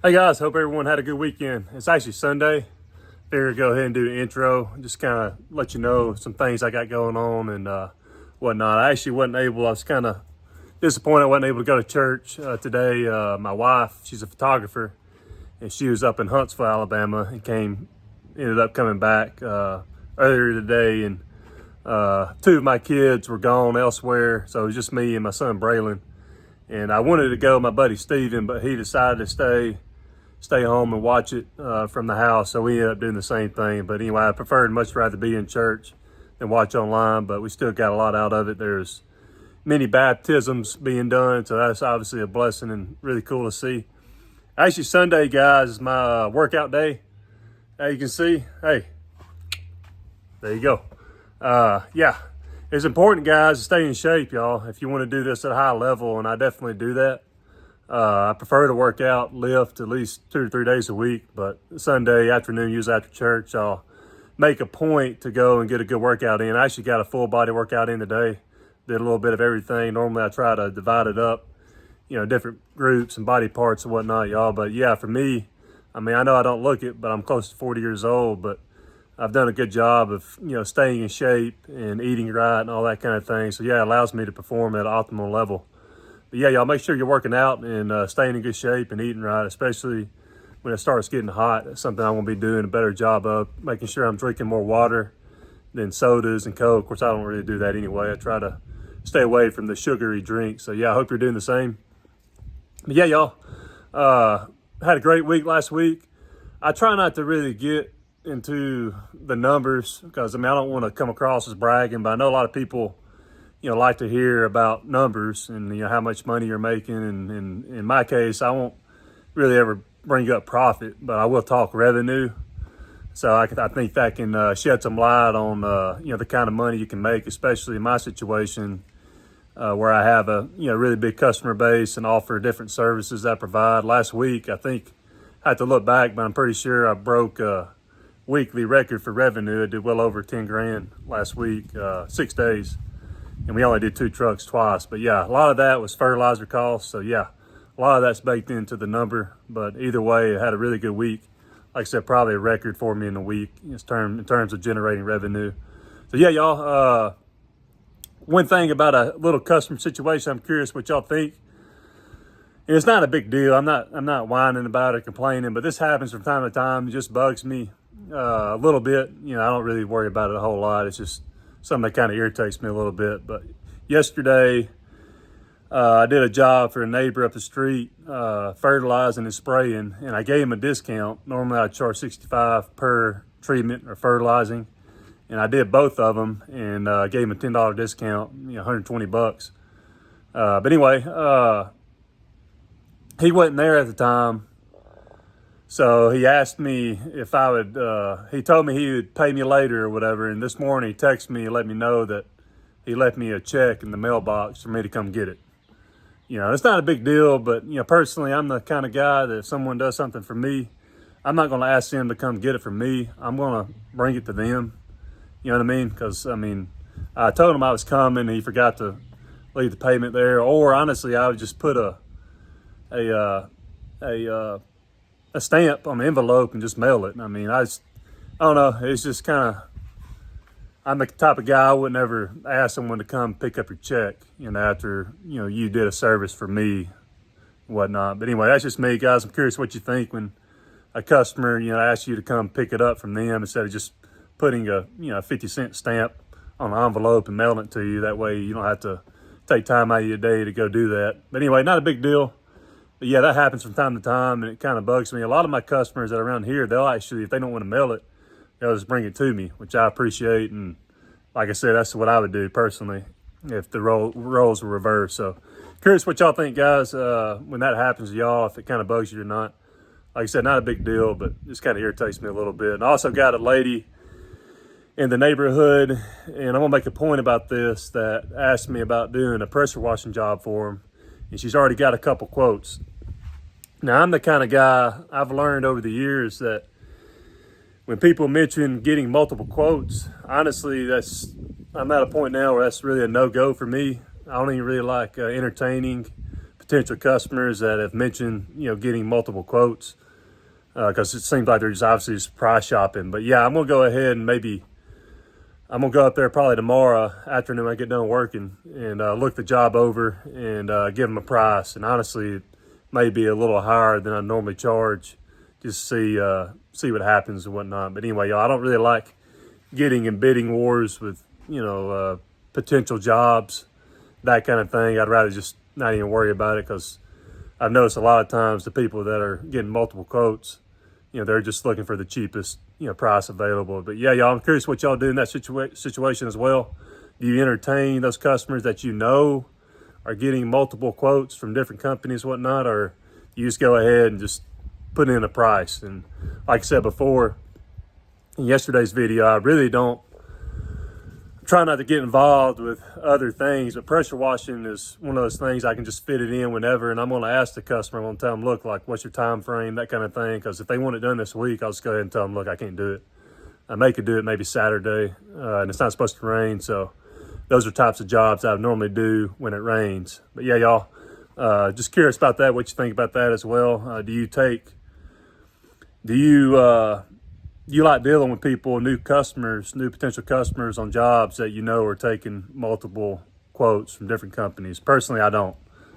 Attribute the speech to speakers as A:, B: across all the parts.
A: Hey guys, hope everyone had a good weekend. It's actually Sunday. Figured go ahead and do the intro, just kind of let you know some things I got going on and whatnot. I actually wasn't able, I was kind of disappointed I wasn't able to go to church today. My wife, she's a photographer, and she was up in Huntsville, Alabama, and ended up coming back earlier today, and two of my kids were gone elsewhere, so it was just me and my son Braylon. And I wanted to go with my buddy Steven, but he decided to stay home and watch it from the house. So we ended up doing the same thing. But anyway, I preferred much rather be in church than watch online, but we still got a lot out of it. There's many baptisms being done, so that's obviously a blessing and really cool to see. Actually, Sunday, guys, is my workout day. As you can see, hey, there you go. Yeah, it's important, guys, to stay in shape, y'all, if you want to do this at a high level, and I definitely do that. I prefer to work out, lift at least 2 to 3 days a week, but Sunday afternoon, usually after church, I'll make a point to go and get a good workout in. I actually got a full body workout in today. Did a little bit of everything. Normally I try to divide it up, different groups and body parts and whatnot, y'all. But yeah, for me, I mean, I know I don't look it, but I'm close to 40 years old, but I've done a good job of, staying in shape and eating right and all that kind of thing. So yeah, it allows me to perform at an optimal level. But yeah, y'all make sure you're working out and staying in good shape and eating right, especially when it starts getting hot. That's something I want to be doing a better job of, making sure I'm drinking more water than sodas and Coke. Of course, I don't really do that anyway. I try to stay away from the sugary drinks. So yeah, I hope you're doing the same. But yeah, y'all, had a great week last week. I try not to really get into the numbers because, I don't want to come across as bragging, but I know a lot of people like to hear about numbers and how much money you're making. And in my case, I won't really ever bring up profit, but I will talk revenue. So I think that can shed some light on the kind of money you can make, especially in my situation where I have a really big customer base and offer different services I provide. Last week, I think I have to look back, but I'm pretty sure I broke a weekly record for revenue. I did well over 10 grand last week, 6 days. And we only did 2 trucks twice. But yeah, a lot of that was fertilizer costs. So yeah, a lot of that's baked into the number. But either way, it had a really good week. Like I said, probably a record for me in the week in terms of generating revenue. So yeah, y'all, one thing about a little customer situation, I'm curious what y'all think. And it's not a big deal. I'm not whining about it, complaining, but this happens from time to time. It just bugs me a little bit. I don't really worry about it a whole lot. It's just something that kind of irritates me a little bit. But yesterday, I did a job for a neighbor up the street, fertilizing and spraying, and I gave him a discount. Normally I charge $65 per treatment or fertilizing, and I did both of them and gave him a $10 discount, $120. But anyway, he wasn't there at the time. So he asked me if I would, he told me he would pay me later or whatever. And this morning he texted me and let me know that he left me a check in the mailbox for me to come get it. It's not a big deal, but, personally, I'm the kind of guy that if someone does something for me, I'm not going to ask them to come get it from me. I'm going to bring it to them. You know what I mean? Because, I told him I was coming and he forgot to leave the payment there. Or honestly, I would just put a stamp on the envelope and just mail it. I don't know. It's just kind of, I'm the type of guy I would never ask someone to come pick up your check, after, you did a service for me and whatnot. But anyway, that's just me, guys. I'm curious what you think when a customer, asks you to come pick it up from them instead of just putting a 50-cent stamp on an envelope and mailing it to you. That way you don't have to take time out of your day to go do that. But anyway, not a big deal. But yeah, that happens from time to time, and it kind of bugs me. A lot of my customers that are around here, they'll actually, if they don't want to mail it, they'll just bring it to me, which I appreciate. And like I said, that's what I would do personally if the roles were reversed. So curious what y'all think, guys, when that happens to y'all, if it kind of bugs you or not. Like I said, not a big deal, but just kind of irritates me a little bit. And I also got a lady in the neighborhood, and I'm going to make a point about this, that asked me about doing a pressure washing job for them. And she's already got a couple quotes. Now, I'm the kind of guy, I've learned over the years that when people mention getting multiple quotes, honestly, I'm at a point now where that's really a no-go for me. I don't even really like entertaining potential customers that have mentioned, getting multiple quotes, because it seems like they're just obviously just price shopping. But yeah, I'm gonna go ahead and I'm gonna go up there probably tomorrow afternoon when I get done working and look the job over and give them a price. And honestly, it may be a little higher than I normally charge, just see what happens and whatnot. But anyway, y'all, I don't really like getting in bidding wars with potential jobs, that kind of thing. I'd rather just not even worry about it, because I've noticed a lot of times the people that are getting multiple quotes, they're just looking for the cheapest price available. But yeah, y'all, I'm curious what y'all do in that situation as well. Do you entertain those customers that are getting multiple quotes from different companies, whatnot, or you just go ahead and just put in a price? And like I said before in yesterday's video, I really don't try not to get involved with other things, but pressure washing is one of those things I can just fit it in whenever. And I'm going to ask the customer, I'm going to tell them, look, like, what's your time frame, that kind of thing. Because if they want it done this week, I'll just go ahead and tell them, look, I can't do it. I may could do it maybe Saturday, and it's not supposed to rain. So those are types of jobs I normally do when it rains. But yeah, y'all, just curious about that, what you think about that as well. You like dealing with people, new potential customers on jobs that are taking multiple quotes from different companies? Personally, I don't.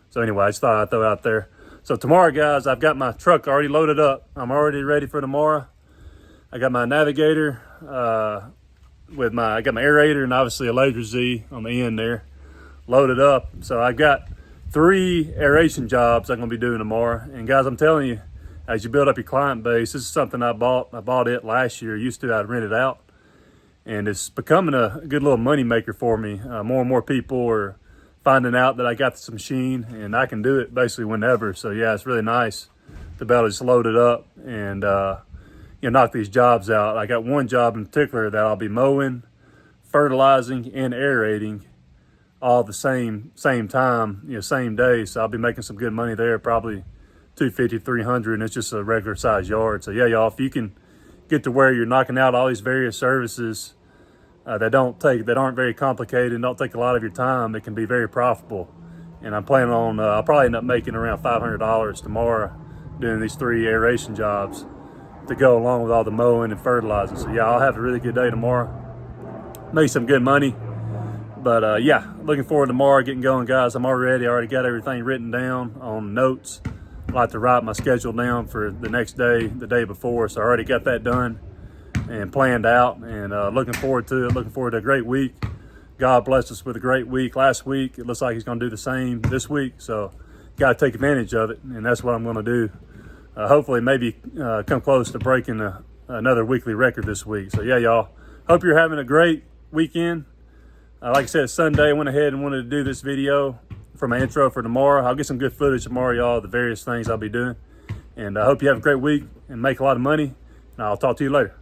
A: So anyway, I just thought I'd throw it out there. So tomorrow, guys, I've got my truck already loaded up. I'm already ready for tomorrow. I got my navigator I got my aerator and obviously a laser Z on the end there loaded up. So I got 3 aeration jobs I'm going to be doing tomorrow. And guys, I'm telling you, as you build up your client base, this is something I bought. I bought it last year. I'd rent it out. And it's becoming a good little money maker for me. More and more people are finding out that I got this machine and I can do it basically whenever. So yeah, it's really nice to be able to just load it up and knock these jobs out. I got one job in particular that I'll be mowing, fertilizing, and aerating all the same time, same day. So I'll be making some good money there, probably $250, $300, and it's just a regular size yard. So yeah, y'all, if you can get to where you're knocking out all these various services that aren't very complicated and don't take a lot of your time, it can be very profitable. And I'm planning on I'll probably end up making around $500 tomorrow doing these 3 aeration jobs to go along with all the mowing and fertilizing. So yeah, I'll have a really good day tomorrow, make some good money. But yeah, looking forward to tomorrow getting going, guys. I already got everything written down on notes. I like to write my schedule down for the next day, the day before. So I already got that done and planned out, and looking forward to it. Looking forward to a great week. God blessed us with a great week last week. It looks like he's going to do the same this week. So got to take advantage of it, and that's what I'm going to do. Hopefully maybe come close to breaking another weekly record this week. So yeah, y'all, hope you're having a great weekend. Like I said, it's Sunday. I went ahead and wanted to do this video for my intro for tomorrow. I'll get some good footage tomorrow, y'all, the various things I'll be doing. And I hope you have a great week and make a lot of money. And I'll talk to you later.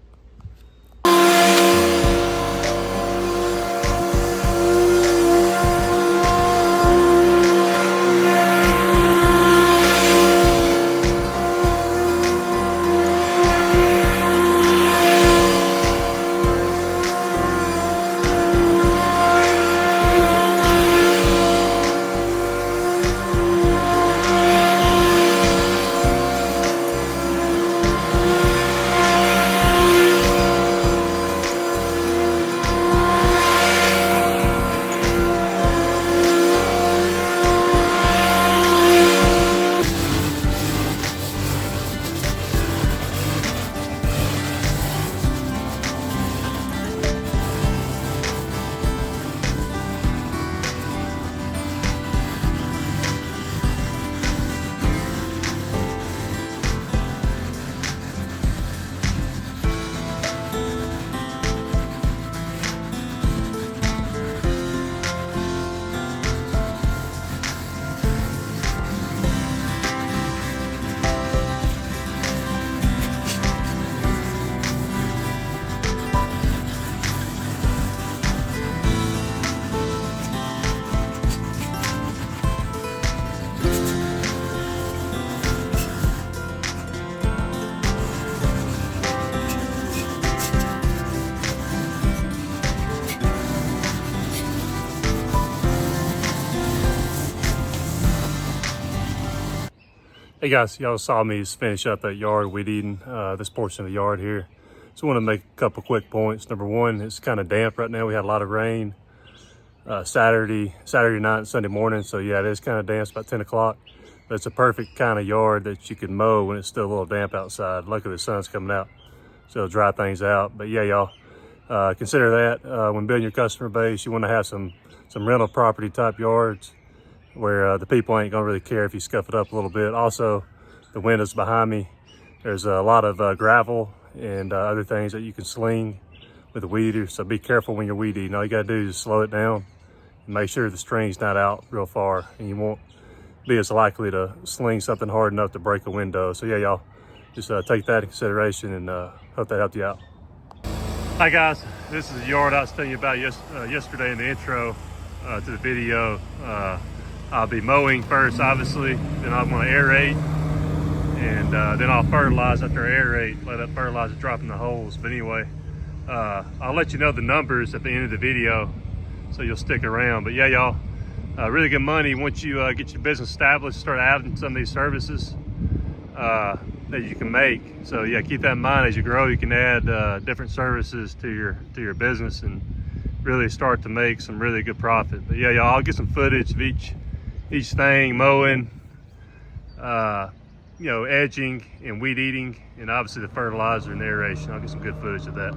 A: Hey guys, y'all saw me just finish up that yard weed eating, this portion of the yard here. Just want to make a couple quick points. Number one, it's kind of damp right now. We had a lot of rain Saturday night and Sunday morning. So yeah, it is kind of damp. It's about 10 o'clock. But it's a perfect kind of yard that you can mow when it's still a little damp outside. Luckily the sun's coming out, so it'll dry things out. But yeah, y'all, consider that when building your customer base. You want to have some rental property type yards where the people ain't gonna really care if you scuff it up a little bit. Also, the windows behind me, there's a lot of gravel and other things that you can sling with a weed eater, so be careful when you're weed eating. All you gotta do is slow it down and make sure the string's not out real far, and you won't be as likely to sling something hard enough to break a window. So yeah, y'all, just take that into consideration, and hope that helped you out. Hi guys, this is the yard I was telling you about yesterday in the intro to the video. I'll be mowing first, obviously, then I'm gonna aerate, and then I'll fertilize after I aerate, let that fertilizer drop in the holes. But anyway, I'll let you know the numbers at the end of the video, so you'll stick around. But yeah, y'all, really good money once you get your business established, start adding some of these services that you can make. So yeah, keep that in mind as you grow. You can add different services to your business and really start to make some really good profit. But yeah, y'all, I'll get some footage of each thing, mowing, edging and weed eating, and obviously the fertilizer and aeration. I'll get some good footage of that.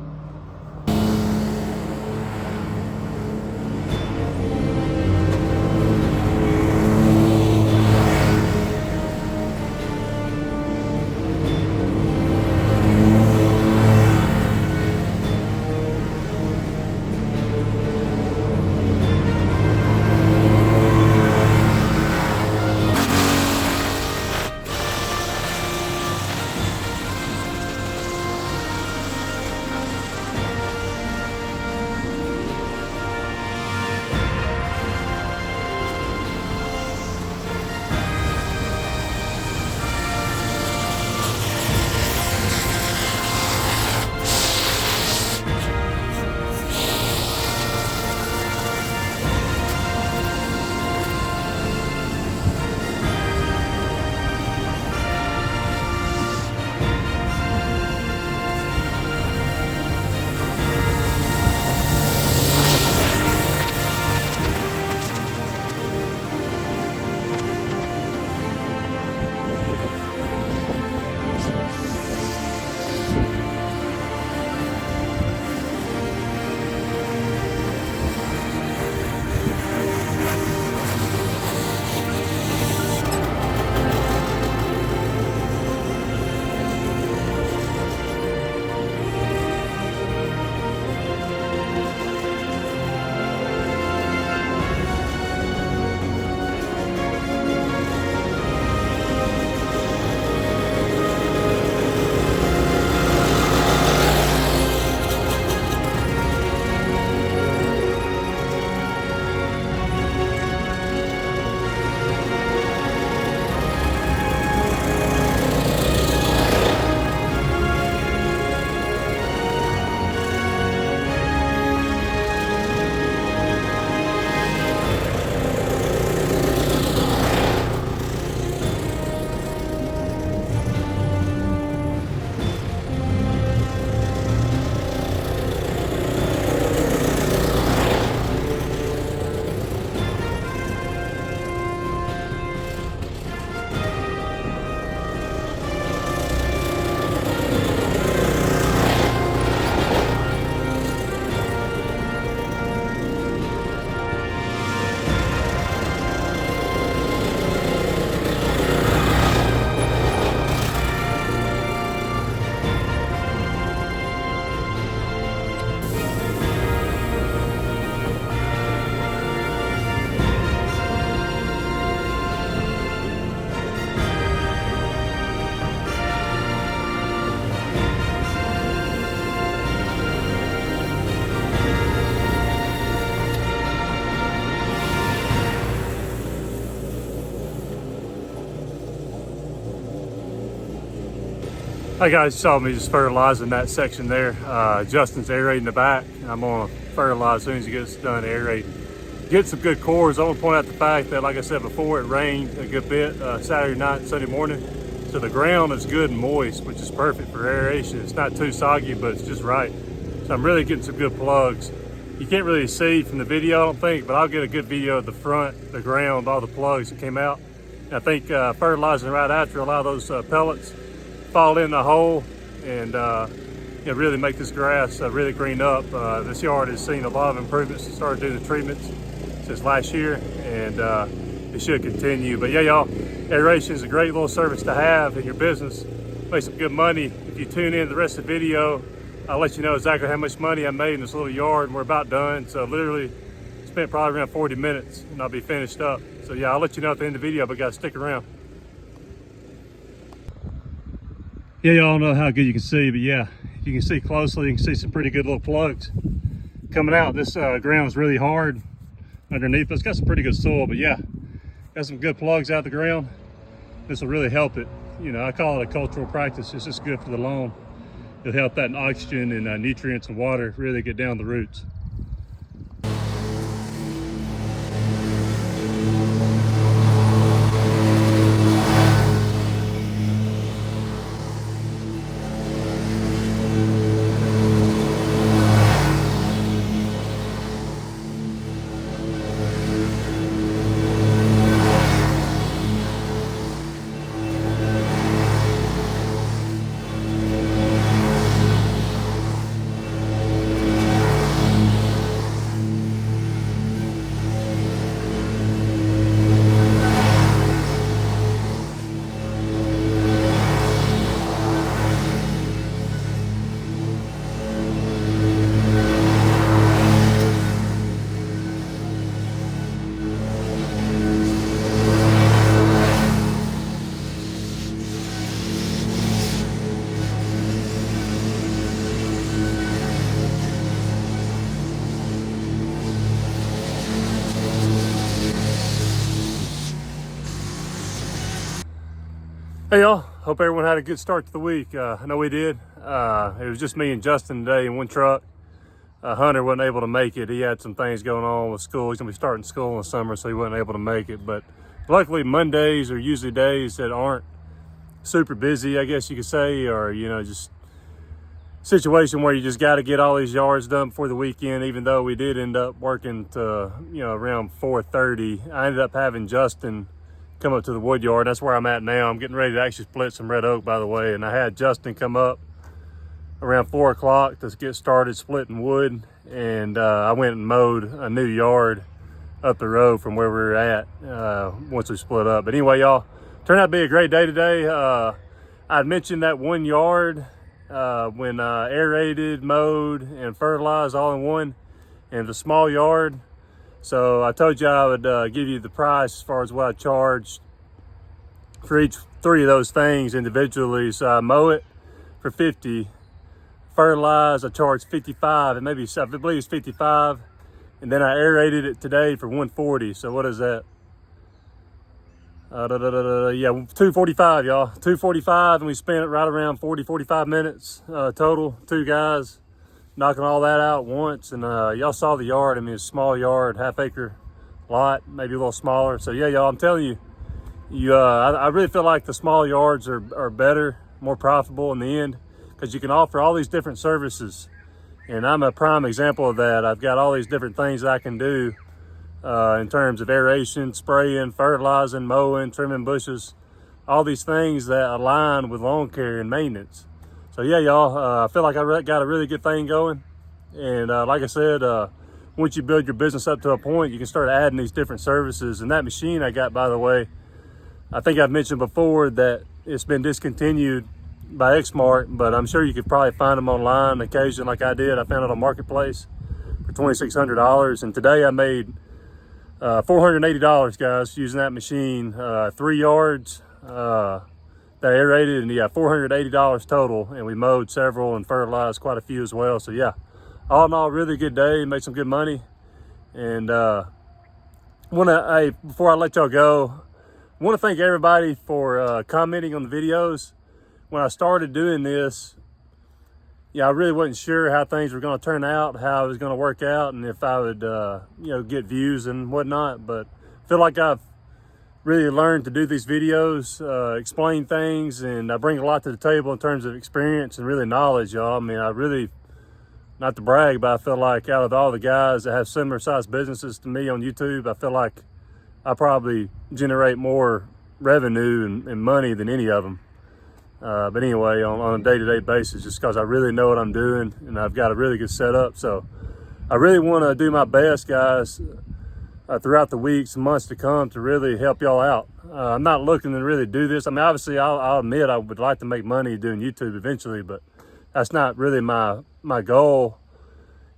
A: Hi guys, you saw me just fertilizing that section there. Justin's aerating the back. I'm gonna fertilize as soon as he gets done aerating. Get some good cores. I want to point out the fact that, like I said before, it rained a good bit Saturday night and Sunday morning. So the ground is good and moist, which is perfect for aeration. It's not too soggy, but it's just right. So I'm really getting some good plugs. You can't really see from the video, I don't think, but I'll get a good video of the front, the ground, all the plugs that came out. And I think fertilizing right after, a lot of those pellets fall in the hole and really make this grass really green up. This yard has seen a lot of improvements. It started doing the treatments since last year, and it should continue. But yeah, y'all, aeration is a great little service to have in your business. Make some good money. If you tune in to the rest of the video, I'll let you know exactly how much money I made in this little yard, and we're about done. So literally spent probably around 40 minutes and I'll be finished up. So yeah, I'll let you know at the end of the video, but guys, stick around. Yeah, y'all know how good you can see, but yeah, if you can see closely, you can see some pretty good little plugs coming out. This ground is really hard underneath. It's got some pretty good soil, but yeah, got some good plugs out of the ground. This will really help it. You know, I call it a cultural practice. It's just good for the lawn. It'll help that oxygen and nutrients and water really get down the roots. Hey y'all, hope everyone had a good start to the week. I know we did. It was just me and Justin today in one truck. Hunter wasn't able to make it. He had some things going on with school. He's gonna be starting school in the summer, so he wasn't able to make it. But luckily Mondays are usually days that aren't super busy, I guess you could say, or just situation where you just got to get all these yards done before the weekend. Even though we did end up working to around 4:30, I ended up having Justin come up to the wood yard. That's where I'm at now. I'm getting ready to actually split some red oak, by the way, and I had Justin come up around 4 o'clock to get started splitting wood, and I went and mowed a new yard up the road from where we were at once we split up. But anyway, y'all, turned out to be a great day today. I'd mentioned that one yard when aerated, mowed, and fertilized all in one, and the small yard. So I told you I would give you the price as far as what I charged for each three of those things individually. So I mow it for 50, fertilize, I charged 55, and maybe I believe it's 55, and then I aerated it today for 140. So what is that? Yeah, 245, y'all. 245, and we spent it right around 45 minutes total. Two guys knocking all that out once, and y'all saw the yard. I mean, it's a small yard, half-acre lot, maybe a little smaller. So yeah, y'all, I'm telling you, I really feel like the small yards are better, more profitable in the end, because you can offer all these different services, and I'm a prime example of that. I've got all these different things I can do in terms of aeration, spraying, fertilizing, mowing, trimming bushes, all these things that align with lawn care and maintenance. So yeah, y'all, I feel like I got a really good thing going. And like I said, once you build your business up to a point, you can start adding these different services. And that machine I got, by the way, I think I've mentioned before that it's been discontinued by Xmart, but I'm sure you could probably find them online occasionally like I did. I found it on Marketplace for $2,600. And today I made $480, guys, using that machine. 3 yards. They aerated, and yeah, $480 total, and we mowed several and fertilized quite a few as well. So yeah, all in all, really good day, made some good money. And before I let y'all go, I want to thank everybody for commenting on the videos. When I started doing this, I really wasn't sure how things were going to turn out, how it was going to work out, and if I would get views and whatnot. But I feel like I've really learned to do these videos, explain things, and I bring a lot to the table in terms of experience and really knowledge, y'all. I mean, I really, not to brag, but I feel like out of all the guys that have similar sized businesses to me on YouTube, I feel like I probably generate more revenue and money than any of them. But anyway, on a day-to-day basis, just because I really know what I'm doing and I've got a really good setup. So I really want to do my best, guys, throughout the weeks and months to come to really help y'all out. I'm not looking to really do this. I mean, obviously, I'll admit I would like to make money doing YouTube eventually, but that's not really my goal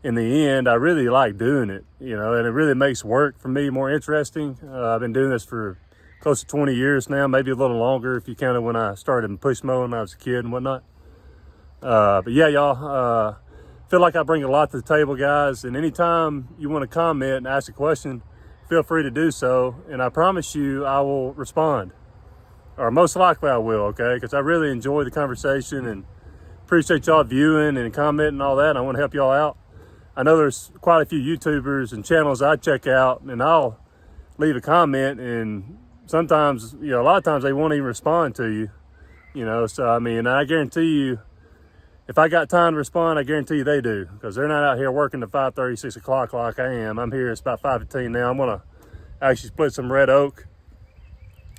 A: in the end. I really like doing it, you know, and it really makes work for me more interesting. I've been doing this for close to 20 years now, maybe a little longer if you count it when I started in push mowing when I was a kid and whatnot. But yeah, y'all, feel like I bring a lot to the table, guys, and anytime you want to comment and ask a question, feel free to do so, and I promise you I will respond, or most likely I will, okay, because I really enjoy the conversation and appreciate y'all viewing and commenting and all that, and I want to help y'all out. I know there's quite a few YouTubers and channels I check out, and I'll leave a comment, and sometimes, you know, a lot of times they won't even respond to you, you know. So I mean, I guarantee you, if I got time to respond, I guarantee you they do, because they're not out here working to 5:30, 6 o'clock like I am. I'm here, it's about 5:15 now. I'm gonna actually split some red oak.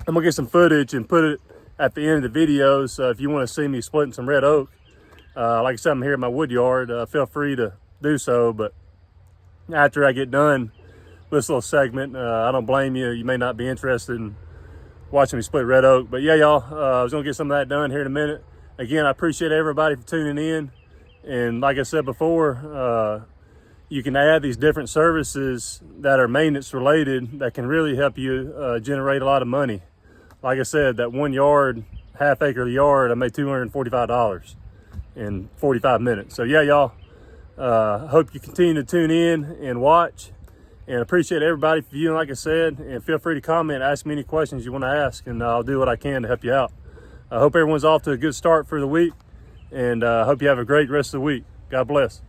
A: I'm gonna get some footage and put it at the end of the video. So if you want to see me splitting some red oak, like I said, I'm here in my wood yard, feel free to do so. But after I get done with this little segment, I don't blame you. You may not be interested in watching me split red oak, but yeah, y'all, I was gonna get some of that done here in a minute. Again, I appreciate everybody for tuning in, and like I said before, you can add these different services that are maintenance related that can really help you generate a lot of money. Like I said, that 1 yard, half acre yard, I made $245 in 45 minutes. So yeah, y'all, hope you continue to tune in and watch, and appreciate everybody for viewing, like I said, and feel free to comment, ask me any questions you want to ask, and I'll do what I can to help you out. I hope everyone's off to a good start for the week, and I hope you have a great rest of the week. God bless.